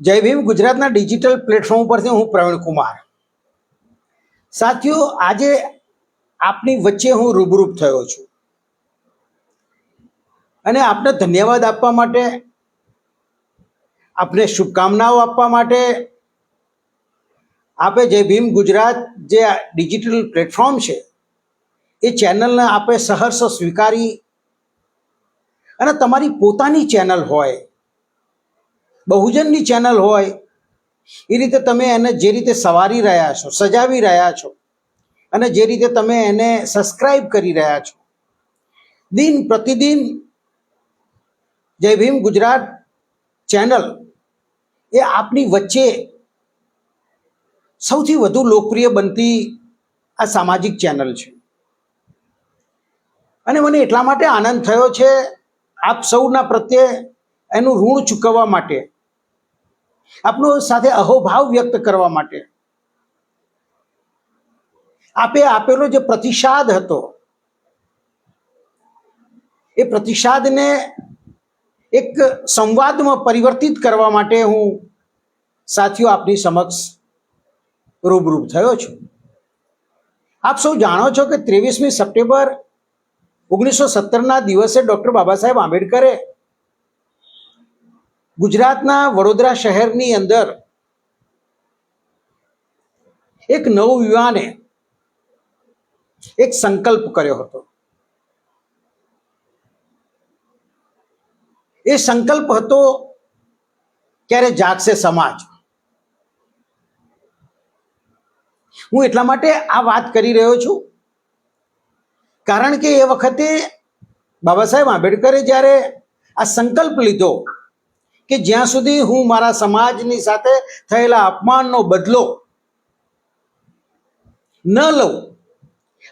જય ભીમ ગુજરાતના digital platform પરથી હું પ્રવીણ કુમાર. સાથીઓ, આજે આપની વચ્ચે હું રૂબરૂપ થયો છું અને આપને ધન્યવાદ આપવા માટે, આપને શુભકામનાઓ આપવા માટે, આપે જય ભીમ ગુજરાત જે ડિજિટલ પ્લેટફોર્મ છે એ ચેનલને આપે સહર્ષ સ્વીકારી અને તમારી પોતાની ચેનલ હોય, બહુજનની ચેનલ હોય, એ રીતે તમે એને જે રીતે સવારી રહ્યા છો, સજાવી રહ્યા છો અને જે રીતે તમે એને સબસ્ક્રાઇબ કરી રહ્યા છો, દિન પ્રતિદિન જય ભીમ ગુજરાત ચેનલ એ આપની વચ્ચે સૌથી વધુ લોકપ્રિય બનતી આ સામાજિક ચેનલ છે. અને મને એટલા માટે આનંદ થયો છે આપ સૌના પ્રત્યે એનું ઋણ ચૂકવવા માટે, આપનો સાથે અહોભાવ વ્યક્ત કરવા માટે. આપે આપેલો જે પ્રતિસાદ હતો એ પ્રતિસાદને એક સંવાદમાં પરિવર્તિત કરવા માટે હું સાથીઓ આપની સમક્ષ રૂબરૂ થયો છું. આપ સૌ જાણો છો કે 23મી સપ્ટેમ્બર 1917ના દિવસે ડૉક્ટર બાબા સાહેબ આંબેડકરે ગુજરાતના વડોદરા શહેરની અંદર એક નવયુવાને એક સંકલ્પ કર્યો હતો. એ સંકલ્પ હતો, ક્યારે જાગશે સમાજ. હું એટલા માટે આ વાત કરી રહ્યો છું કારણ કે એ વખતે બાબા સાહેબ આંબેડકરે જ્યારે આ સંકલ્પ લીધો કે જ્યાં સુધી હું મારા સમાજની સાથે થયેલા અપમાનનો બદલો ન લઉં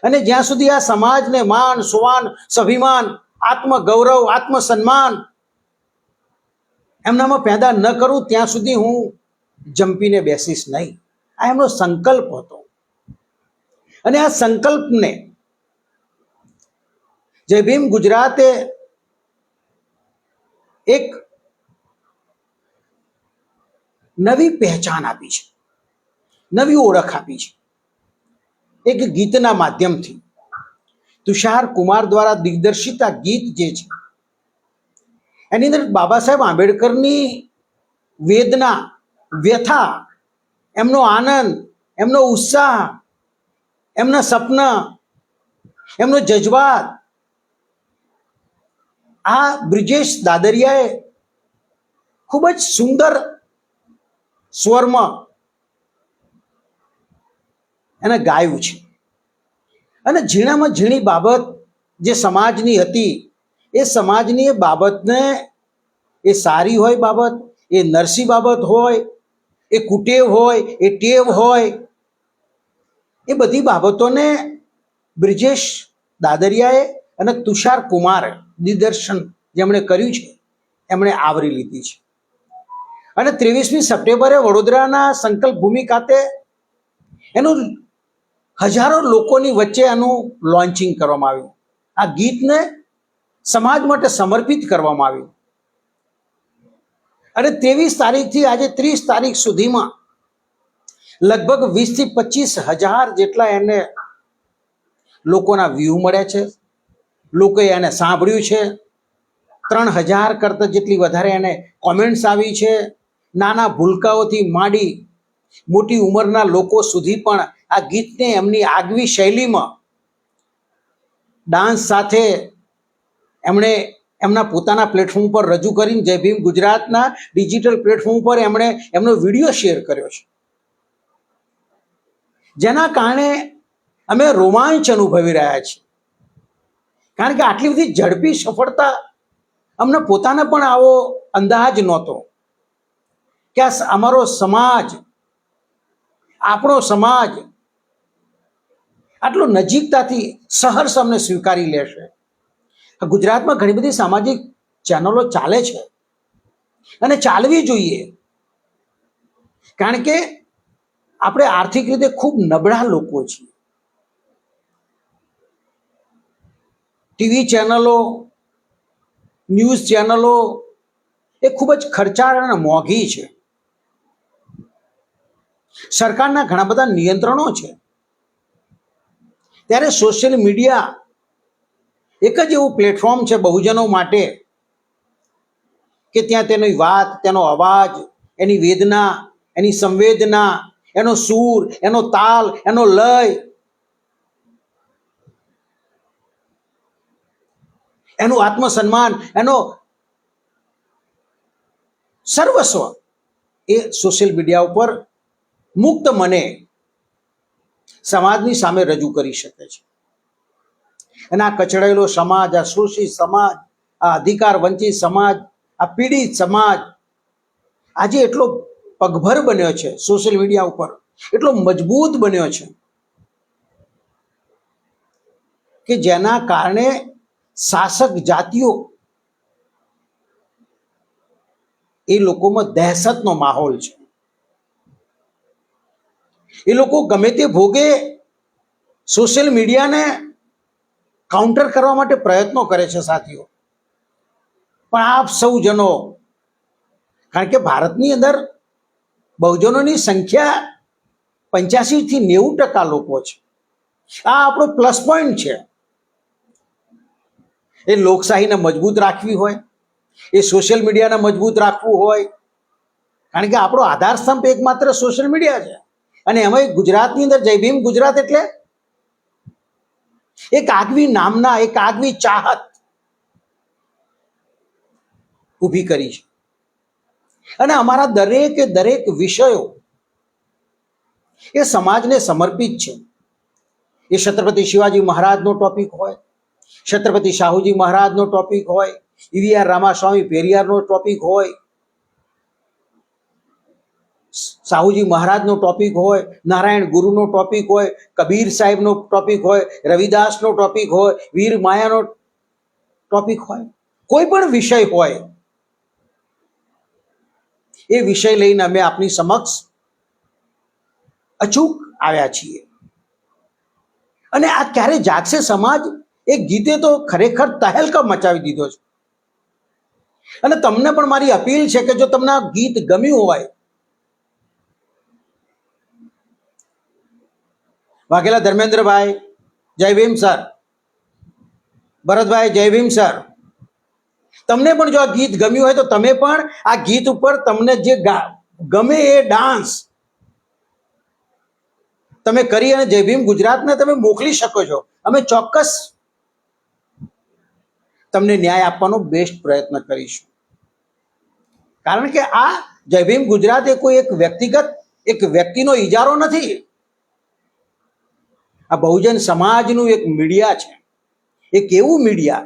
અને જ્યાં સુધી આ સમાજને માન સુવાન સ્વાભિમાન આત્મગૌરવ આત્મસન્માન એમનામાં પેદા ન કરું ત્યાં સુધી હું જંપીને બેસીશ નહીં. આ એમનો સંકલ્પ હતો અને આ સંકલ્પને જય ભીમ ગુજરાતે એક નવી પહેચાન આપી છે, નવી ઓળખ આપી છે. એક ગીતના માધ્યમથી, તુષાર કુમાર દ્વારા દિગ્દર્શિત આ ગીત જે છે એની અંદર બાબા સાહેબ આંબેડકરની વેદના, વ્યથા, એમનો આનંદ, એમનો ઉત્સાહ, એમના સપના, એમનો જજ્બાત આ બ્રિજેશ દાદરિયાએ ખૂબ જ સુંદર સ્વરમાં એને ગાયું છે. અને ઝીણામાં ઝીણી બાબત જે સમાજની હતી એ સમાજની એ બાબતને, એ સારી હોય બાબત, એ નરસી બાબત હોય, એ કુટેવ હોય, એ ટેવ હોય, એ બધી બાબતોને બ્રિજેશ દાદરિયાએ અને તુષાર કુમારે દિગ્દર્શન જેમણે કર્યું છે એમણે આવરી લીધી છે. અને 23મી સપ્ટેમ્બરે વડોદરાના સંકલ્પ ભૂમિ ખાતે એનું હજારો લોકોની વચ્ચે એનું લોન્ચિંગ કરવામાં આવ્યું. આ ગીતને સમાજ માટે સમર્પિત કરવામાં આવ્યું. અને 23 તારીખથી આજે 30 તારીખ સુધીમાં લગભગ 20થી 25 હજાર જેટલા એને લોકોના વ્યૂ મળ્યા છે, લોકોએ એને સાંભળ્યું છે. 3000 કરતાં જેટલી વધારે એને કોમેન્ટ્સ આવી છે. નાના ભૂલકાઓથી માંડી મોટી ઉંમરના લોકો સુધી પણ આ ગીતને એમની આગવી શૈલીમાં ડાન્સ સાથે એમણે એમના પોતાના પ્લેટફોર્મ પર રજૂ કરીને જય ભીમ ગુજરાતના ડિજિટલ પ્લેટફોર્મ પર એમણે એમનો વિડીયો શેર કર્યો છે, જેના કારણે અમે રોમાંચ અનુભવી રહ્યા છીએ. કારણ કે આટલી બધી ઝડપી સફળતા અમને પોતાને પણ આવો અંદાજ નહોતો કે આ અમારો સમાજ, આપણો સમાજ આટલો નજીકતાથી સહર્ષ અમને સ્વીકારી લેશે. ગુજરાતમાં ઘણી બધી સામાજિક ચેનલો ચાલે છે અને ચાલવી જોઈએ, કારણ કે આપણે આર્થિક રીતે ખૂબ નબળા લોકો છીએ. ટીવી ચેનલો, ન્યૂઝ ચેનલો એ ખૂબ જ ખર્ચાળ અને મોંઘી છે. સરકારના ઘણા બધા નિયંત્રણો છે, ત્યારે સોશિયલ મીડિયા એક જ એવું પ્લેટફોર્મ છે બહુજનો માટે કે ત્યાં તેની વાત, તેનો અવાજ, એની વેદના, એની સંવેદના, એનો સૂર, એનો તાલ, એનો લય, એનું આત્મસન્માન, એનો સર્વસ્વ એ સોશિયલ મીડિયા ઉપર મુક્ત મને સમાજની સામે રજૂ કરી શકે છે. અને આ કચડાયેલો સમાજ, આ શોષિત સમાજ, આ અધિકાર વંચિત સમાજ, આ પીડિત સમાજ આજે એટલો પગભર બન્યો છે સોશિયલ મીડિયા ઉપર, એટલો મજબૂત બન્યો છે કે જેના કારણે શાસક જાતિઓ એ લોકોમાં દહેશતનો માહોલ છે. એ લોકો ગમે તે ભોગે સોશિયલ મીડિયાને કાઉન્ટર કરવા માટે પ્રયત્નો કરે છે સાથીઓ. પણ આપ સૌ જનો, કારણ કે ભારતની અંદર બહુજનોની સંખ્યા 85 થી 90% લોકો છે. આ આપણો પ્લસ પોઈન્ટ છે. એ લોકશાહીને મજબૂત રાખવી હોય, એ સોશિયલ મીડિયાને મજબૂત રાખવું હોય, કારણ કે આપણો આધાર સ્તંભ એકમાત્ર સોશિયલ મીડિયા છે. અને એમાં ગુજરાતની અંદર જય ભીમ ગુજરાત એટલે એક આગવી નામના, એક આગવી ચાહત ઊભી કરી છે. અને અમારા દરેક વિષયો એ સમાજને સમર્પિત છે. એ છત્રપતિ શિવાજી મહારાજનો ટોપિક હોય, છત્રપતિ શાહુજી મહારાજનો ટોપિક હોય, ઈવીઆર રામાસ્વામી પેરિયારનો ટોપિક હોય, સાહુજી મહારાજનો ટોપિક હોય, નારાયણ ગુરુનો ટોપિક હોય, કબીર સાહેબનો ટોપિક હોય, રવિદાસનો ટોપિક હોય, વીર માયાનો ટોપિક હોય, કોઈ પણ વિષય હોય, એ વિષય લઈને અમે આપની સમક્ષ અચૂક આવ્યા છીએ. અને આ ક્યારે જાગશે સમાજ, એ ગીતે તો ખરેખર તહેલકા મચાવી દીધો છે. અને તમને પણ મારી અપીલ છે કે જો તમને આ ગીત ગમ્યું હોય, વાઘેલા ધર્મેન્દ્રભાઈ જય ભીમ સર, ભરતભાઈ જય ભીમ સર, તમને પણ જો આ ગીત ગમ્યું હોય તો તમે પણ આ ગીત ઉપર તમને જે ગમે એ ડાન્સ તમે કરી અને જય ભીમ ગુજરાતને તમે મોકલી શકો છો. અમે ચોક્કસ તમને ન્યાય આપવાનો બેસ્ટ પ્રયત્ન કરીશું. કારણ કે આ જય ભીમ ગુજરાત એ કોઈ એક વ્યક્તિનો ઇજારો નથી. આ બહુજન સમાજનું એક મીડિયા છે, એક એવું મીડિયા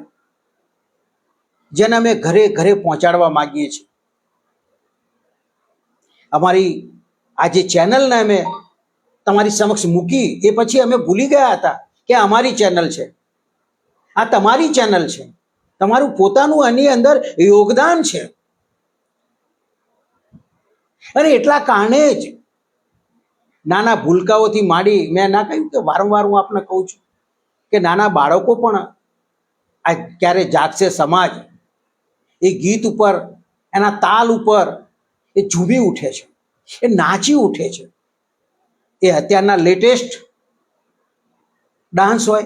જેને અમે ઘરે ઘરે પહોંચાડવા માંગીએ છીએ. અમારી આ જે ચેનલને અમે તમારી સમક્ષ મૂકી એ પછી અમે ભૂલી ગયા હતા કે અમારી ચેનલ છે, આ તમારી ચેનલ છે, તમારું પોતાનું આની અંદર યોગદાન છે. અને એટલા કારણે જ નાના ભૂલકાઓથી માંડી, મેં ના કહ્યું કે વારંવાર હું આપને કહું છું કે નાના બાળકો પણ આ ક્યારે જાગશે સમાજ, એ ગીત ઉપર, એના તાલ ઉપર એ ઝૂમી ઉઠે છે, એ નાચી ઉઠે છે. એ અત્યારના લેટેસ્ટ ડાન્સ હોય,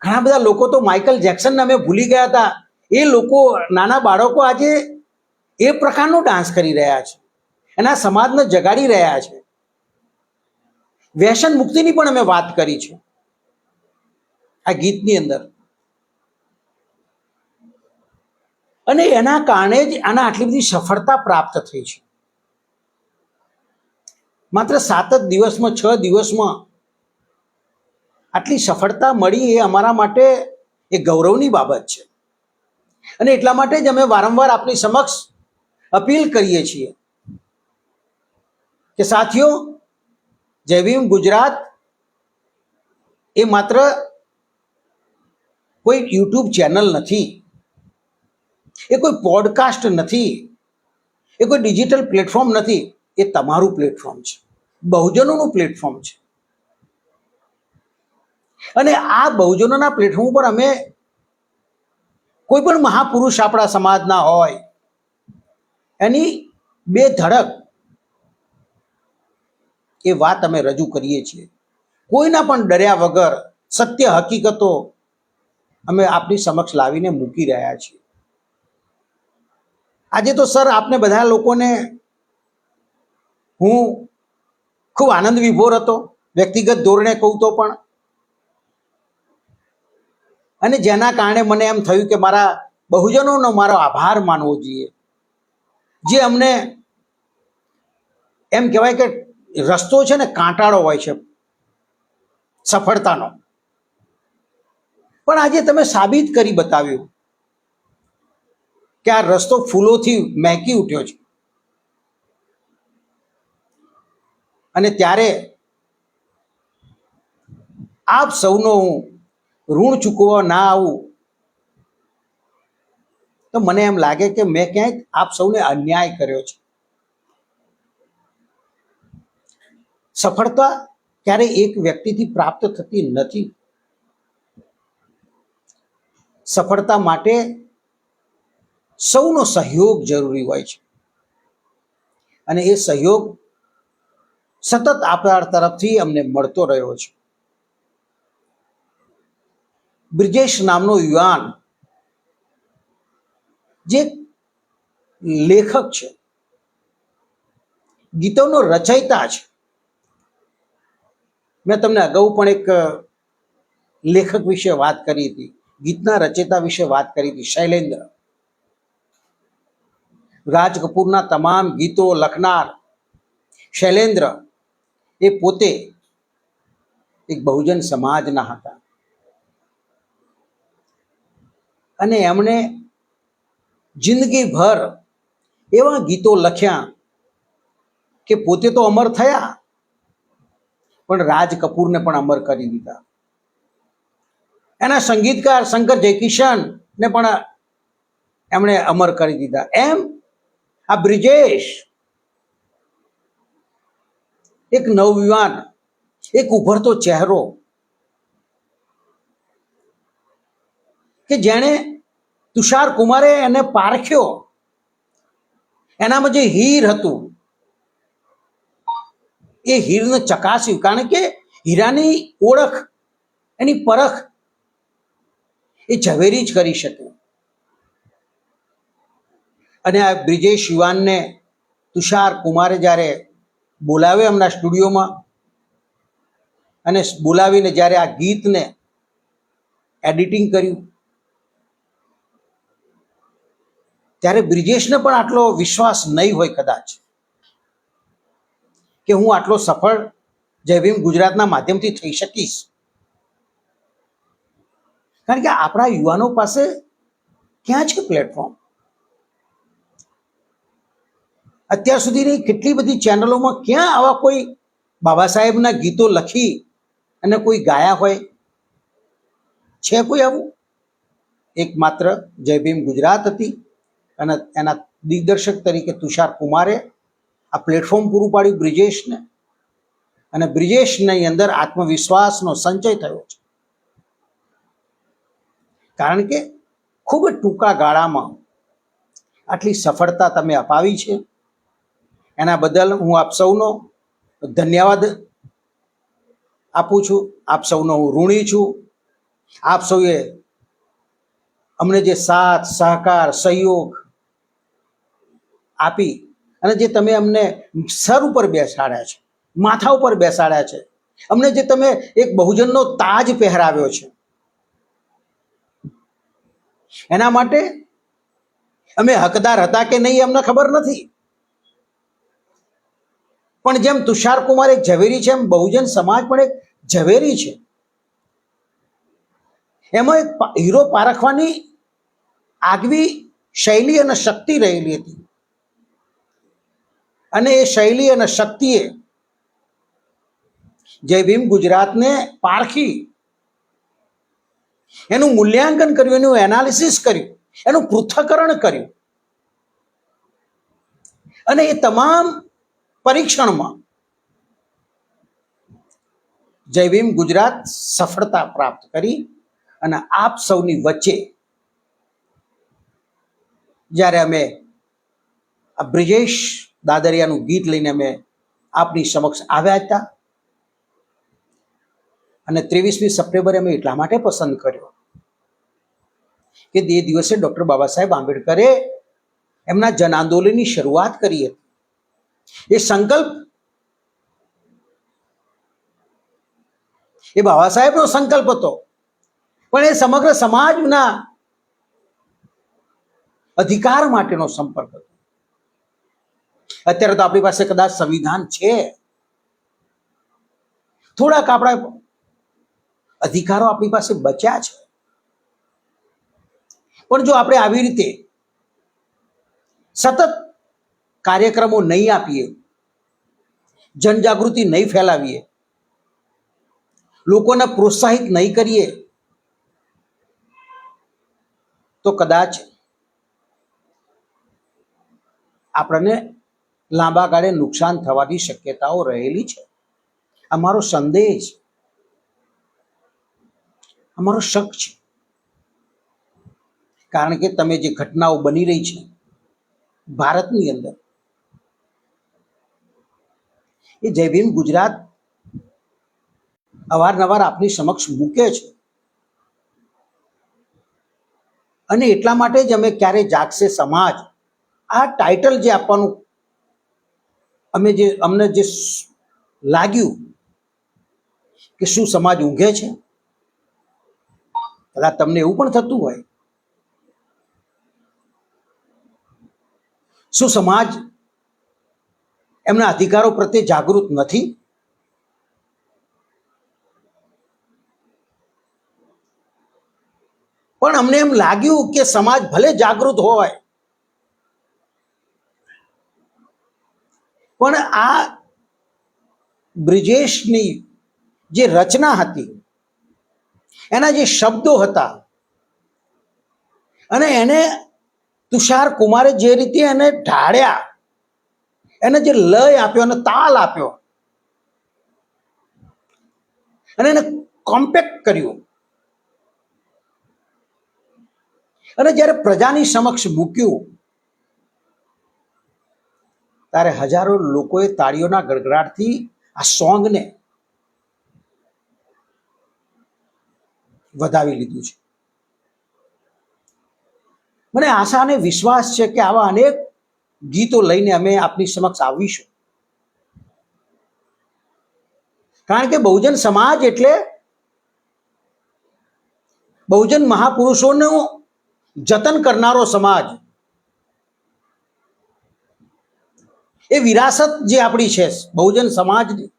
ઘણા બધા લોકો તો માઇકલ જેક્સનને અમે ભૂલી ગયા હતા, એ લોકો, નાના બાળકો આજે એ પ્રકારનો ડાન્સ કરી રહ્યા છે, એના સમાજને જગાડી રહ્યા છે. વ્યસન મુક્તિની પણ અમે વાત કરી છે આ ગીતની અંદર. અને એના કારણે જ આના આટલી બધી સફળતા પ્રાપ્ત થઈ છે. માત્ર 7 જ દિવસમાં, 6 દિવસમાં આટલી સફળતા મળી, એ અમારા માટે એક ગૌરવની બાબત છે. અને એટલા માટે જ અમે વારંવાર આપની સમક્ષ અપીલ કરીએ છીએ કે સાથીઓ, જય ભીમ ગુજરાત એ માત્ર કોઈ યુટ્યુબ ચેનલ નથી, એ કોઈ પોડકાસ્ટ નથી, એ કોઈ ડિજિટલ પ્લેટફોર્મ નથી. એ તમારું પ્લેટફોર્મ છે, બહુજનોનું પ્લેટફોર્મ છે. અને આ બહુજનોના પ્લેટફોર્મ પર અમે કોઈ પણ મહાપુરુષ આપણા સમાજના હોય, એની બે ધડક એ વાત અમે રજૂ કરીએ છીએ. કોઈના પણ ડર્યા વગર સત્ય હકીકતો અમે આપની સમક્ષ લાવીને મૂકી રહ્યા છીએ. આજે તો સર આપને બધા લોકોને હું ખૂબ આનંદ વિભોર હતો, વ્યક્તિગત ધોરણે કહું તો પણ, અને જેના કારણે મને એમ થયું કે મારા બહુજનોનો મારો આભાર માનવો જોઈએ, જે અમને એમ કહેવાય કે રસ્તો છે ને કાંટાળો હોય છે સફળતાનો, પણ આજે તમે સાબિત કરી બતાવ્યું કે આ રસ્તો ફૂલોથી મહેકી ઉઠ્યો છે. અને ત્યારે આપ સૌનો હું ઋણ ચૂકવવા ના આવું તો મને એમ લાગે કે મેં ક્યાંય આપ સૌને અન્યાય કર્યો છે. સફળતા ક્યારે એક વ્યક્તિથી પ્રાપ્ત થતી નથી. સફળતા માટે સૌનો સહયોગ જરૂરી હોય છે, અને એ સહયોગ સતત આપણા તરફથી અમને મળતો રહ્યો છે. બ્રિજેશ નામનો યુવાન જે લેખક છે, ગીતોનો રચયિતા છે. મેં તમને અગાઉ પણ એક લેખક વિશે વાત કરી હતી, ગીતના રચયિતા વિશે વાત કરી હતી, શૈલેન્દ્ર. રાજ કપૂરના તમામ ગીતો લખનાર શૈલેન્દ્ર એ પોતે એક બહુજન સમાજના હતા, અને એમણે જિંદગીભર એવા ગીતો લખ્યા કે પોતે તો અમર થયા, પણ રાજ કપૂરને પણ અમર કરી દીધા. એના સંગીતકાર શંકર જયકિશન ને પણ એમણે અમર કરી દીધા. એમ આ બ્રિજેશ એક નવયુવાન, એક ઉભરતો ચહેરો કે જેણે તુષાર કુમારે એને પારખ્યો, એનામાં જે હીર હતું એ હીરને ચકાસ્યું, કારણ કે હીરાની ઓળખ, એની પરખ એ ઝવેરી જ કરી શકે. અને આ બ્રિજેશ યુવાનને તુષાર કુમારે જ્યારે બોલાવ્યો એમના સ્ટુડિયોમાં, અને બોલાવીને જ્યારે આ ગીતને એડિટિંગ કર્યું, ત્યારે બ્રિજેશને પણ આટલો વિશ્વાસ નહીં હોય કદાચ કે હું આટલો સફળ જય ભીમ ગુજરાતના માધ્યમથી થઈ શકીશ. કારણ કે આપણા યુવાનો પાસે ક્યાં છે પ્લેટફોર્મ? અત્યાર સુધીની કેટલી બધી ચેનલોમાં ક્યાં આવા કોઈ બાબા સાહેબના ગીતો લખી અને કોઈ ગાયા હોય? છે કોઈ આવું? એકમાત્ર જય ભીમ ગુજરાત હતી, અને એના દિગ્દર્શક તરીકે તુષાર કુમારે આ પ્લેટફોર્મ પૂરું પાડ્યું બ્રિજેશને, અને બ્રિજેશની અંદર આત્મવિશ્વાસનો સંચય થયો છે. કારણ કે ખૂબ જ ટૂંકા ગાળામાં આટલી સફળતા તમે અપાવી છે, એના બદલ હું આપ સૌનો ધન્યવાદ આપું છું. આપ સૌનો હું ઋણી છું. આપ સૌએ અમને જે સાથ સહકાર સહયોગ આપી, અને જે તમે અમને સર ઉપર બેસાડ્યા છે, માથા ઉપર બેસાડ્યા છે, અમને જે તમે એક બહુજનનો તાજ પહેરાવ્યો છે, એના માટે અમે હકદાર હતા કે નહીં અમને ખબર નથી, પણ જેમ તુષાર કુમાર એક ઝવેરી છે, એમ બહુજન સમાજ પણ એક ઝવેરી છે. એમાં એક હીરો પારખવાની આગવી શૈલી અને શક્તિ રહેલી હતી, અને એ શૈલી અને શક્તિએ જય ભીમ ગુજરાતને પારખી, એનું મૂલ્યાંકન કર્યું, એનું એનાલિસિસ કર્યું, એનું પૃથ્થકરણ કર્યું, અને એ તમામ પરીક્ષણમાં જય ભીમ ગુજરાત સફળતા પ્રાપ્ત કરી. અને આપ સૌની વચ્ચે જ્યારે અમે આ બ્રિજેશ દાદરિયાનું ગીત લઈને અમે આપની સમક્ષ આવ્યા હતા. અને 23મી સપ્ટેમ્બરે અમે એટલા માટે પસંદ કર્યો કે તે દિવસે ડૉક્ટર બાબા સાહેબ આંબેડકરે એમના જન આંદોલનની શરૂઆત કરી હતી. એ સંકલ્પ એ બાબા સાહેબનો સંકલ્પ હતો, પણ એ સમગ્ર સમાજના અધિકાર માટેનો સંપર્ક હતો. અત્યારે તો આપણી પાસે કદાચ સંવિધાન છે, થોડાક આપણા અધિકારો આપણી પાસે બચ્યા છે, પણ જો આપણે આવી રીતે સતત કાર્યક્રમો નહીં આપીએ, જનજાગૃતિ નહીં ફેલાવીએ, લોકોને પ્રોત્સાહિત નહીં કરીએ, તો કદાચ આપણને લાંબા ગાળે નુકસાન થવાની શક્યતાઓ રહેલી છે. અમારો સંદેશ, અમારો શક છે. કારણ કે તમે જે ઘટનાઓ બની રહી છે ભારતની અંદર, એ જય ભીમ ગુજરાત અવારનવાર આપની સમક્ષ મૂકે છે. અને એટલા માટે જ અમે ક્યારે જાગશે સમાજ, આ ટાઇટલ જે આપવાનું અમને જે લાગ્યું કે શું સમાજ ઊંઘે છે? કદાચ તમને એવું પણ થતું હોય, શું સમાજ એમના અધિકારો પ્રત્યે જાગૃત નથી? પણ અમને એમ લાગ્યું કે સમાજ ભલે જાગૃત હોય, પણ આ બ્રિજેશની જે રચના હતી, એના જે શબ્દો હતા, અને એને તુષાર કુમારે જે રીતે એને ઢાળ્યા, એને જે લય આપ્યો અને તાલ આપ્યો અને એને કોમ્પેક્ટ કર્યું, અને જ્યારે પ્રજાની સમક્ષ મૂક્યું, ત્યારે હજારો લોકોએ તાળીઓના ગડગડાટથી આ સોંગને વધાવી લીધું છે. મને આશા અને વિશ્વાસ છે કે આવા અનેક ગીતો લઈને અમે આપની સમક્ષ આવીશું. કારણ કે બહુજન સમાજ એટલે બહુજન મહાપુરુષોનું જતન કરનારો સમાજ. એ વિરાસત જે આપણી છે બહુજન સમાજની,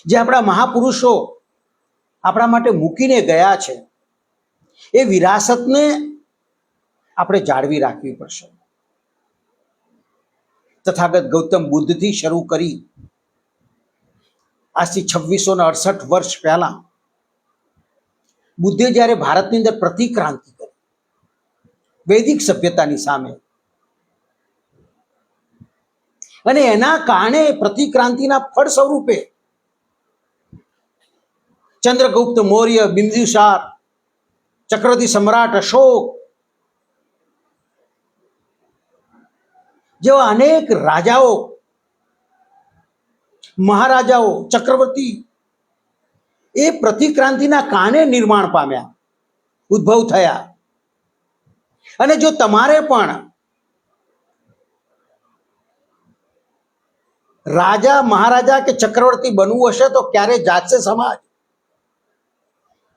જે આપણા મહાપુરુષો આપણા માટે મૂકીને ગયા છે, એ વિરાસતને આપણે જાળવી રાખવી પડશે. તથાગત ગૌતમ બુદ્ધથી શરૂ કરી આજથી 2668 વર્ષ પહેલા બુદ્ધે જ્યારે ભારતની અંદર પ્રતિક્રાંતિ કરી વૈદિક સભ્યતાની સામે, અને એના કારણે પ્રતિક્રાંતિના ફળ સ્વરૂપે ચંદ્રગુપ્ત મૌર્ય, બિંદુસાર, ચક્રવર્તી સમ્રાટ અશોક જેવા અનેક રાજાઓ, મહારાજાઓ, ચક્રવર્તી એ પ્રતિક્રાંતિના કારણે નિર્માણ પામ્યા, ઉદ્ભવ થયા. અને જો તમારે પણ રાજા, મહારાજા કે ચક્રવર્તી બનવું હશે તો ક્યારે જાગશે સમાજ?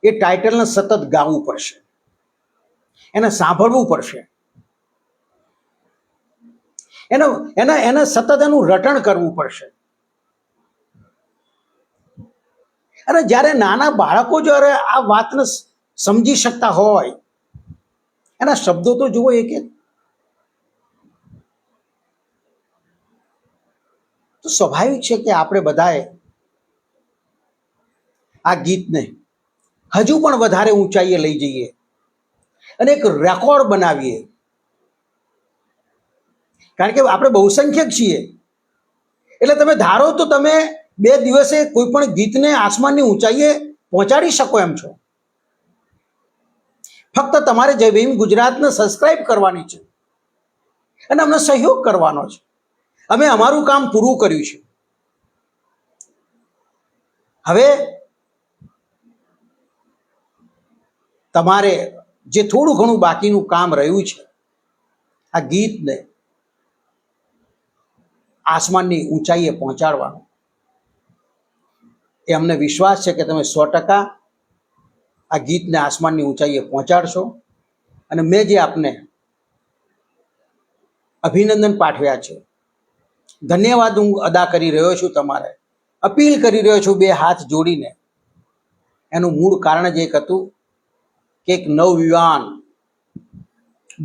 એ ટાઇટલને સતત ગાવું પડશે, એને સાંભળવું પડશે, એને સતત એનું રટણ કરવું પડશે. અને જ્યારે નાના બાળકો જ્યારે આ વાતને સમજી શકતા હોય, એના શબ્દો તો જુઓ, એક તો સ્વાભાવિક છે કે આપણે બધાએ આ ગીતને હજુ પણ વધારે ઊંચાઈએ લઈ જઈએ અને એક રેકોર્ડ બનાવીએ. કારણ કે આપણે બહુસંખ્યક છીએ, એટલે તમે ધારો તો તમે 2 દિવસે કોઈ પણ ગીતને આસમાનની ઊંચાઈએ પહોંચાડી શકો એમ છો. ફક્ત તમારે જય ભીમ ગુજરાતને સબસ્ક્રાઇબ કરવાની છે અને અમને સહયોગ કરવાનો છે. અમે અમારું કામ પૂરું કર્યું છે. હવે તમારે જે થોડું ઘણું બાકીનું કામ રહ્યું છે, આ ગીતને આસમાનની ઊંચાઈએ પહોંચાડવાનું, એ અમને વિશ્વાસ છે કે તમે 100% આ ગીતને આસમાનની ઊંચાઈએ પહોંચાડશો. અને મેં જે આપને અભિનંદન પાઠવ્યા છે, ધન્યવાદ હું અદા કરી રહ્યો છું, તમારે અપીલ કરી રહ્યો છું 2 હાથ જોડીને. એનું મૂળ કારણ જ એક હતું કે એક નવયુવાન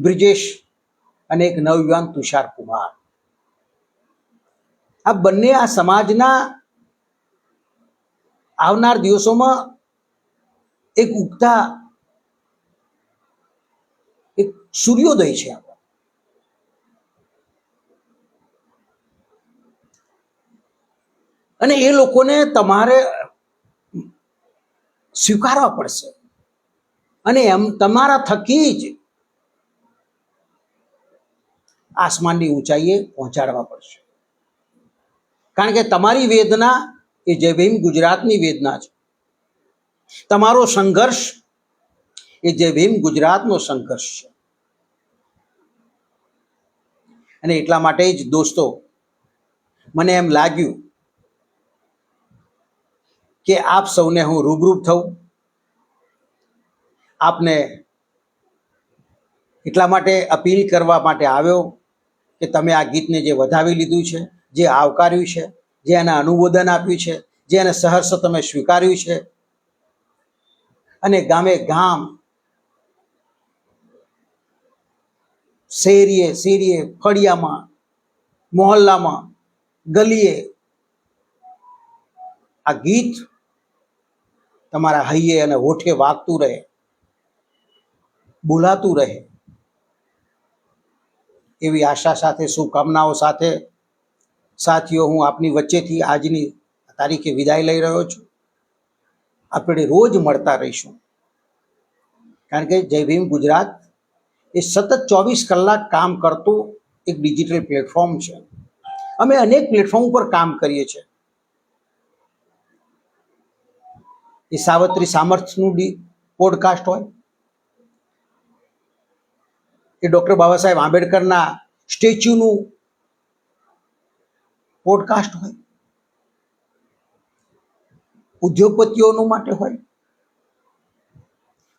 બ્રિજેશ અને એક નવયુવાન તુષાર કુમાર, આ બંને આ સમાજના આવનાર દિવસોમાં એક ઉગતા એક સૂર્યોદય છે. અને એ લોકોને તમારે સ્વીકારવા પડશે અને એમ તમારા થકી જ આસમાનની ઊંચાઈએ પહોંચાડવા પડશે. કારણ કે તમારી વેદના એ જય ભીમ ગુજરાતની વેદના છે. તમારો સંઘર્ષ એ જય ભીમ ગુજરાતનો સંઘર્ષ છે. અને એટલા માટે જ દોસ્તો, મને એમ લાગ્યું કે આપ સૌને હું રૂબરૂપ થઉં. આપને એટલા માટે અપીલ કરવા માટે આવ્યો કે તમે આ ગીતને જે વધાવી લીધું છે, જે આવકાર્યું છે, જે એને અનુમોદન આપ્યું છે, જે એને સહર્ષ તમે સ્વીકાર્યું છે, અને ગામે ગામ, શેરીએ શેરીએ, ફળિયામાં, મોહલ્લામાં, ગલીએ આ ગીત તમારા હૈયે અને હોઠે વાગતું રહે, બોલાતું રહે, એવી આશા સાથે, શુભકામનાઓ સાથે સાથીઓ, હું આપની વચ્ચેથી આજની તારીખે વિદાય લઈ રહ્યો છું. આપણે રોજ મળતા રહીશું, કારણ કે જય ભીમ ગુજરાત એ સતત 24 કલાક કામ કરતું એક ડિજિટલ પ્લેટફોર્મ છે. અમે અનેક પ્લેટફોર્મ ઉપર કામ કરીએ છીએ. એ સાવત્રી સામર્થનું પોડકાસ્ટ હોય, એ ડૉક્ટર બાબા સાહેબ આંબેડકરના સ્ટેચ્યુનું પોડકાસ્ટ હોય, ઉદ્યોગપતિઓનું માટે હોય,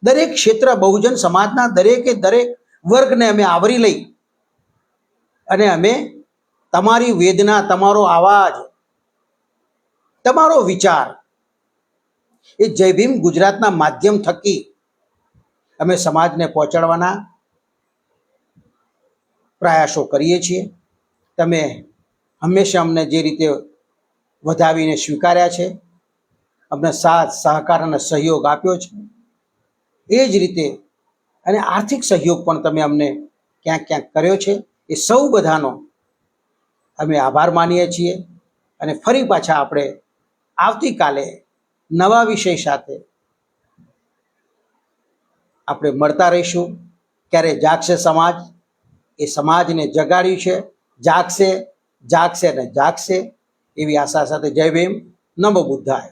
દરેક ક્ષેત્ર, બહુજન સમાજના દરેકે દરેક વર્ગને અમે આવરી લઈ અને અમે તમારી વેદના, તમારો અવાજ, તમારો વિચાર એ જય ભીમ ગુજરાતના માધ્યમ થકી અમે સમાજને પહોંચાડવાના પ્રયાસો કરીએ છીએ. તમે હંમેશા અમને જે રીતે વધાવીને સ્વીકાર્યા છે, અમને સાથ સહકાર અને સહયોગ આપ્યો છે, એ જ રીતે અને આર્થિક સહયોગ પણ તમે અમને ક્યાંક ક્યાંક કર્યો છે. એ સૌ બધાનો અમે આભાર માનીએ છીએ. અને ફરી પાછા આપણે આવતીકાલે નવા વિષય સાથે આપણે મળતા રહીશું. ક્યારે જાગશે સમાજ, એ સમાજને જગાડ્યું છે, જાગશે, જાગશે અને જાગશે, એવી આશા સાથે જય ભીમ, નમો બુદ્ધાય.